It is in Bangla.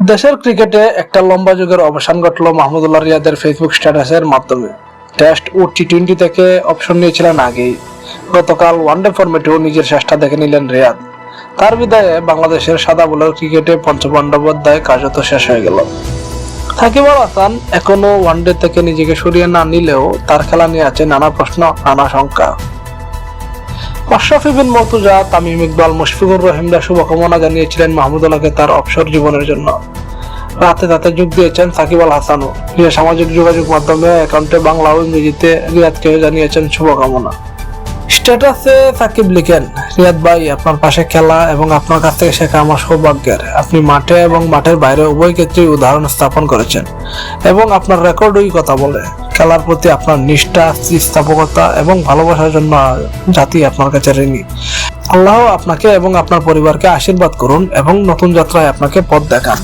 দেশের ক্রিকেটে একটা লম্বা যুগের অবসান ঘটল মাহমুদুল্লাহ রিয়াদের ফেসবুক স্ট্যাটাসের মাধ্যমে। টেস্ট ও টি-20 থেকে অপশন নিয়েছিলেন আগেই। গতকাল ওয়ানডে ফরম্যাটেও নিজের চেষ্টা দেখে নিলেন রিয়াদ। তার বিদায়ে বাংলাদেশের সাদা বলের ক্রিকেটে পঞ্চপাণ্ডব অধ্যায় কার্যত শেষ হয়ে গেল। সাকিব আল হাসান এখনো ওয়ানডে থেকে নিজেকে সরিয়ে না নিলেও তার খেলা নিয়ে আছে নানা প্রশ্ন, নানা শঙ্কা। মাশরাফি বিন মর্তুজা, তামিম ইকবাল, মুশফিকুর রহিমরা শুভকামনা জানিয়েছিলেন মাহমুদুল্লাহকে তার অবসর জীবনের জন্য। রাতে তাতে যোগ দিয়েছেন সাকিব আল হাসানও। নিজের সামাজিক যোগাযোগ মাধ্যমে অ্যাকাউন্টে বাংলা ও ইংরেজিতে রিয়াদকে জানিয়েছেন শুভকামনা। স্ট্যাটাসে সাকিব লিখেন, রিয়াদ ভাই, আপনার পাশে খেলা এবং আপনার কাছ থেকে শেখা আমার সৌভাগ্যের। আপনি মাঠে এবং মাঠের বাইরে উভয় ক্ষেত্রেই উদাহরণ স্থাপন করেছেন এবং আপনার রেকর্ডই কথা বলে। খেলার প্রতি আপনার নিষ্ঠা, স্থিতিস্থাপকতা এবং ভালোবাসার জন্য জাতি আপনার কাছে ঋণী। আল্লাহ আপনাকে এবং আপনার পরিবারকে আশীর্বাদ করুন এবং নতুন যাত্রায় আপনাকে পথ দেখান।